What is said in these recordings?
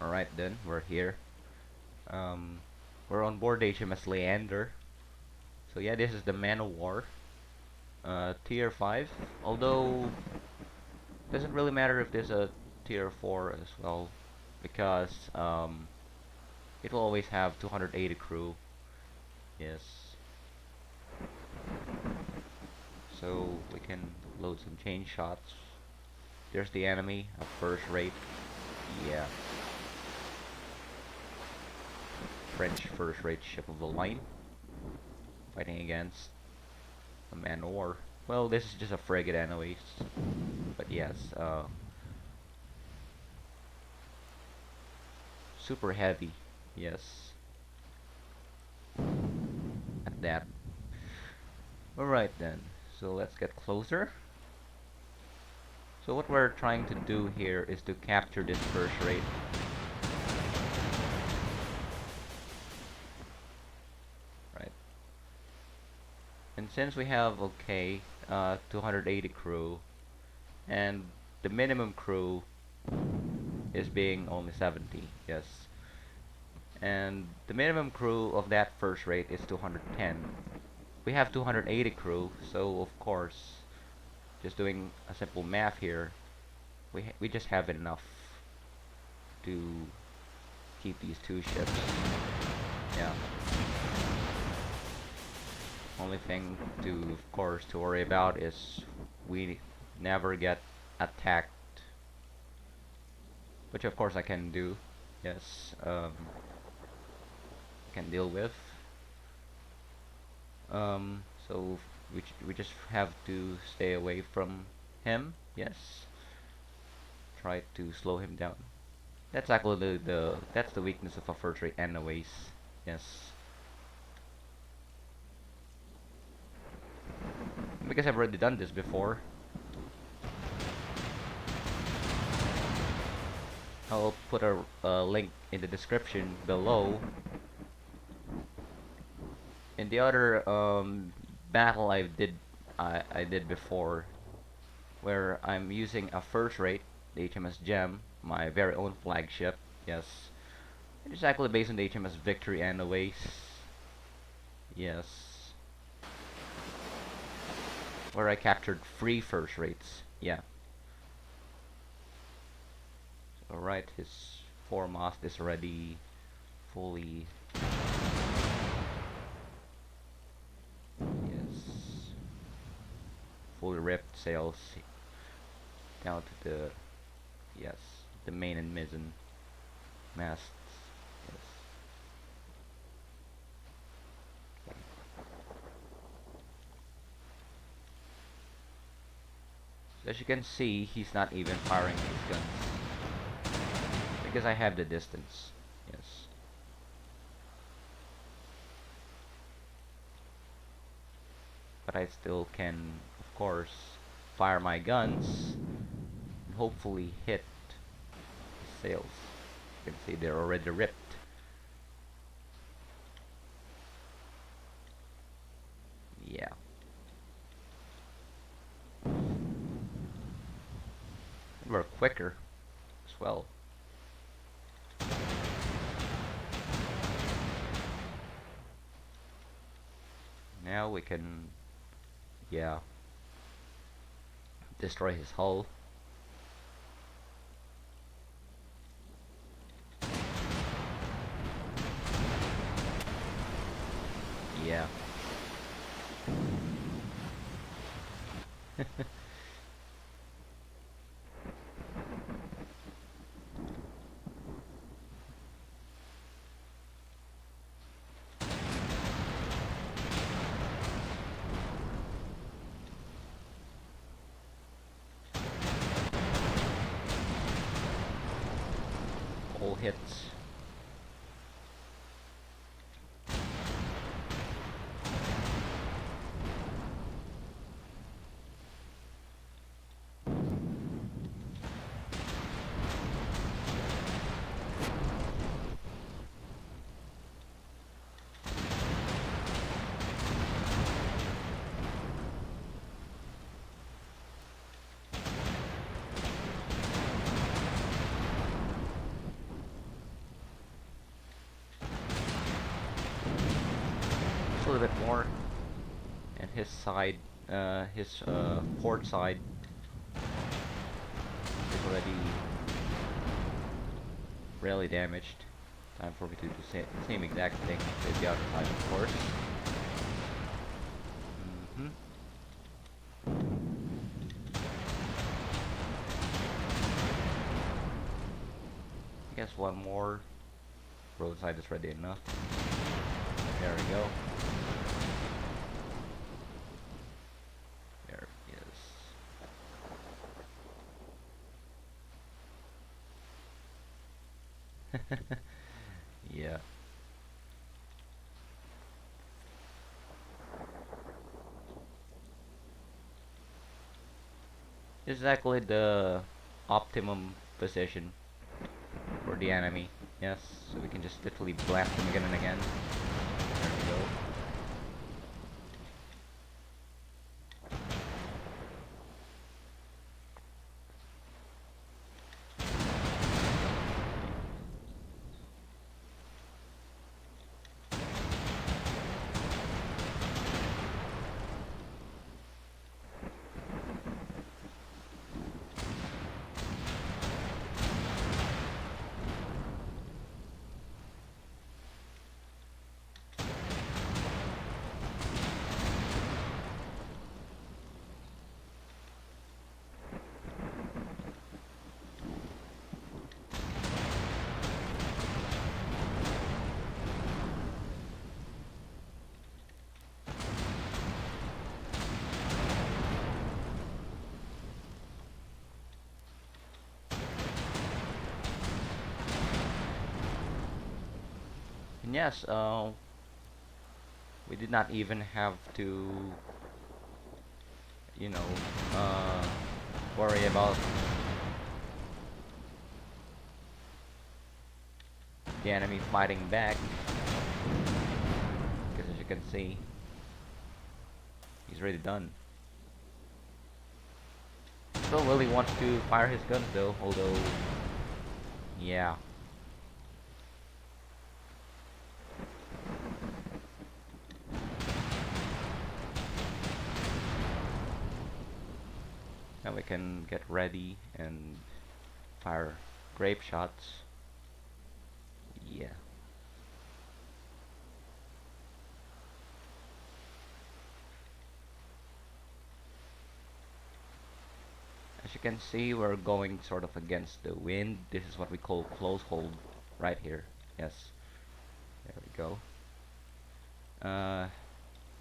Alright then, we're here. Um, we're on board HMS Leander. So yeah, this is the Man of War. Tier 5. Although, doesn't really matter if there's a Tier 4 as well. Because, it will always have 280 crew. Yes. So, we can load some chain shots. There's the enemy, a first rate. Yeah. French first rate ship of the line. Fighting against a man of war. Well, this is just a frigate anyways. But yes, super heavy. Yes, at that. Alright then, so let's get closer. So what we're trying to do here is to capture this first rate. Right. And since we have, okay, 280 crew, and the minimum crew is being only 70, yes. And the minimum crew of that first rate is 210. We have 280 crew, so of course, just doing a simple math here, we just have enough to keep these two ships. Yeah. Only thing to, of course, to worry about is we never get attacked, which of course I can do. Yes, can deal with. So we just have to stay away from him. Yes, try to slow him down. That's actually that's the weakness of a first rate anyways. Yes. Because I've already done this before. I'll put a link in the description below. In the other battle I did before, where I'm using a first rate, the HMS Gem, my very own flagship. Yes, it's actually based on the HMS Victory anyways. Yes, where I captured 3 first rates. Yeah. Alright, his foremast is already fully. Yes. Fully ripped sails down to the. Yes, the main and mizzen masts. Yes. Okay. So as you can see, he's not even firing his guns because I have the distance. Yes. But I still can, of course, fire my guns and hopefully hit the sails. You can see they're already ripped. Yeah. And we're quicker as well. Now we can, yeah, destroy his hull. Yeah. All hits. his side, his port side is already really damaged. Time for me to do the same exact thing with the other side, of course. Mm-hmm. I guess one more. Roadside is ready enough. There we go. There he is. Yeah. Exactly the optimum position for the enemy. Yes, so we can just literally blast them again and again. There we go. And yes, we did not even have to, you know, uh, worry about the enemy fighting back. Because as you can see, he's already done. Still really wants to fire his guns though, although, yeah. Now we can get ready and fire grape shots. Yeah. As you can see, we're going sort of against the wind. This is what we call close hold right here. Yes. There we go.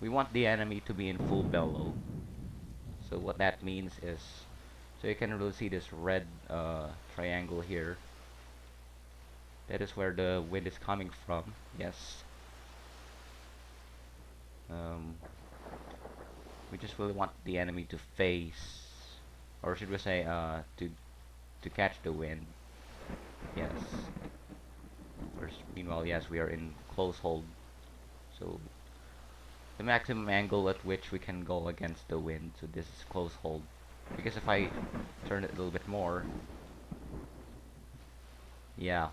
We want the enemy to be in full bellow. So what that means is, so you can really see this red triangle here. That is where the wind is coming from. Yes. Um, we just really want the enemy to face, or should we say, to catch the wind. Yes. Whereas, meanwhile, yes, we are in close hold. So the maximum angle at which we can go against the wind. So this is close hold. Because if I turn it a little bit more, yeah,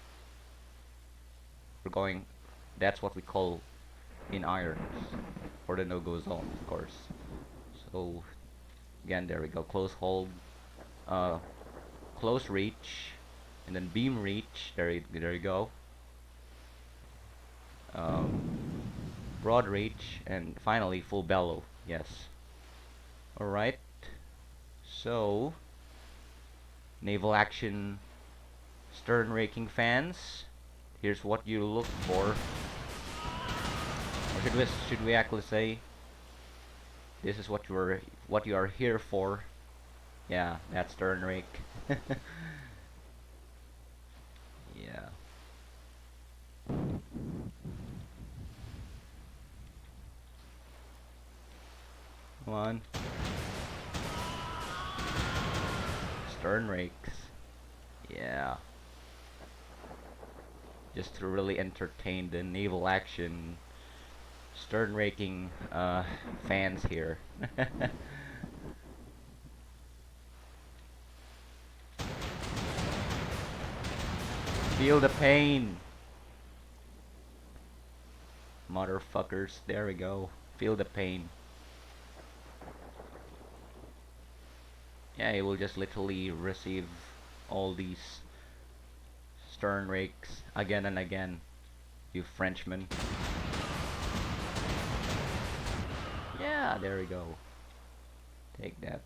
we're going. That's what we call in irons, or the no-go zone, of course. So again, there we go. Close hold, uh, close reach, and then beam reach. There you go. Um, broad reach, and finally full bellow. Yes. All right. So naval action, stern raking fans. Here's what you look for. Or should we actually say, this is what you are here for? Yeah, that's stern rake. Yeah. Come on. Stern rakes. Yeah. Just to really entertain the naval action stern raking fans here. Feel the pain, motherfuckers. There we go. Feel the pain. Yeah, you will just literally receive all these stern rakes again and again, you Frenchmen. Yeah, there we go. Take that.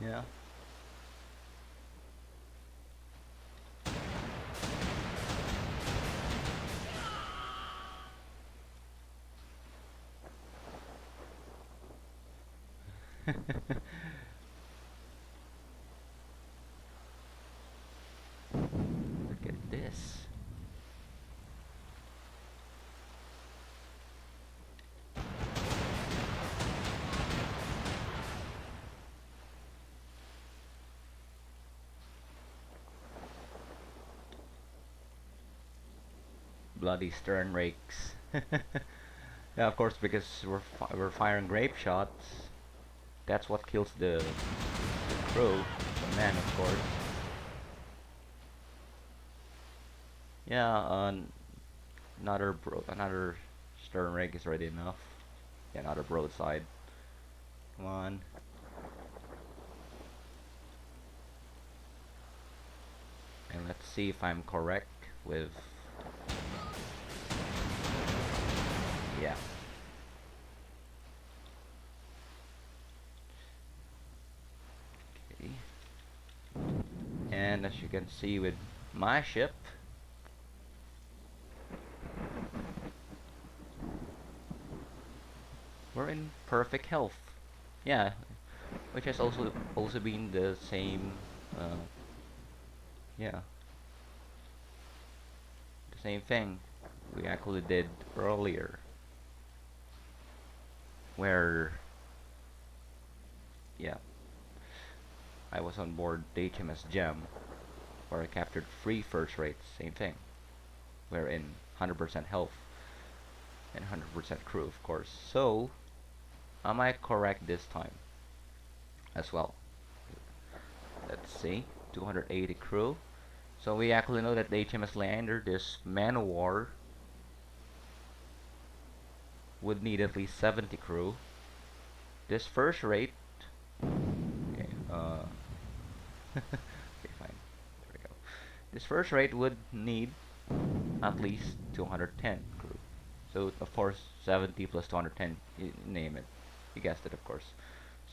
Yeah. Look at this. Bloody stern rakes. Yeah, of course, because we're firing grape shots. That's what kills the crew, the men, of course. Yeah, another stern rake is already enough. Yeah, another broadside. Come on. And let's see if I'm correct with, yeah. Okay. And as you can see with my ship, we're in perfect health. Yeah, which has also been the same, uh, yeah, the same thing we actually did earlier, where, yeah, I was on board the HMS Gem, where I captured 3 first rates, same thing. We're in 100% health and 100% crew, of course. So, am I correct this time as well? Let's see, 280 crew. So we actually know that the HMS Leander, this man of war, would need at least 70 crew. This first rate, okay, okay, fine. There we go. This first rate would need at least 210 crew. So of course 70 plus 210, you name it. You guessed it, of course.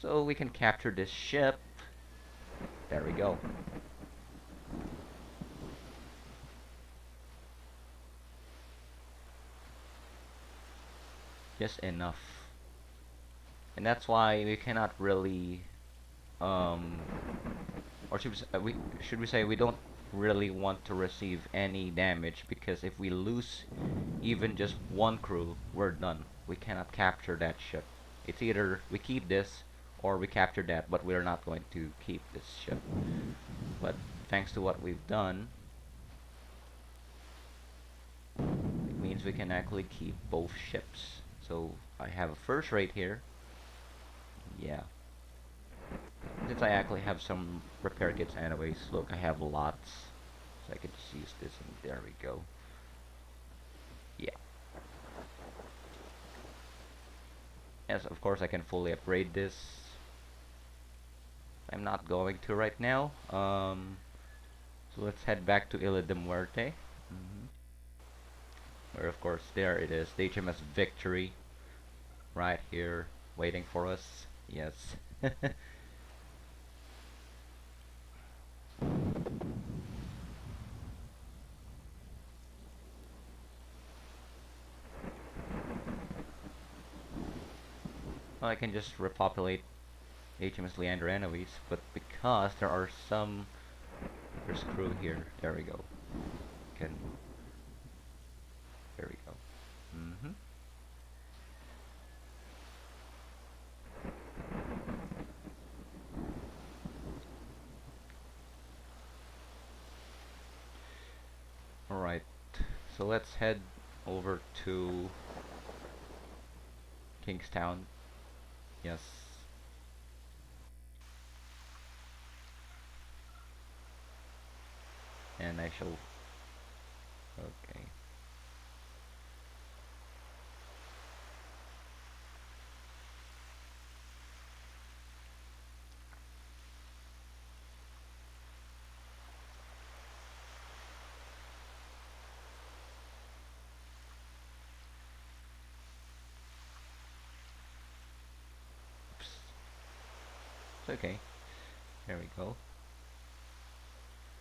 So we can capture this ship. There we go. Just enough. And that's why we cannot really, um, or should we say we don't really want to receive any damage, because if we lose even just one crew, we're done. We cannot capture that ship. It's either we keep this or we capture that, but we're not going to keep this ship. But thanks to what we've done, it means we can actually keep both ships. So I have a first rate here. Yeah. Since I actually have some repair kits anyways, look, I have lots. So I can just use this and there we go. Yeah. Yes, of course I can fully upgrade this. I'm not going to right now. So let's head back to Isla de Muerte. hmm Where of course there it is, the HMS Victory, right here, waiting for us. Yes. Well, I can just repopulate HMS Leander anyways, but because there are some, there's crew here. There we go. Can There we go. hmm All right. So let's head over to Kingstown. Yes. And I shall. Okay. okay. There we go.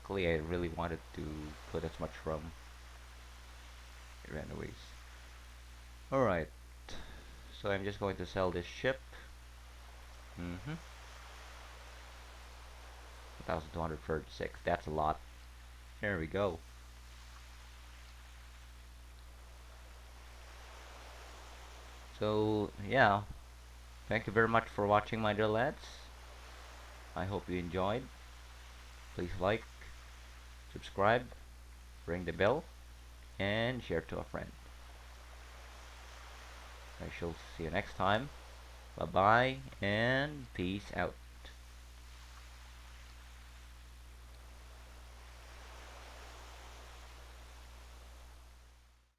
Luckily, I really wanted to put as much rum. It ran away. Alright, so I'm just going to sell this ship. 1,236, that's a lot. There we go. So, yeah, thank you very much for watching, my dear lads. I hope you enjoyed. Please like, subscribe, ring the bell, and share to a friend. I shall see you next time. Bye bye and peace out.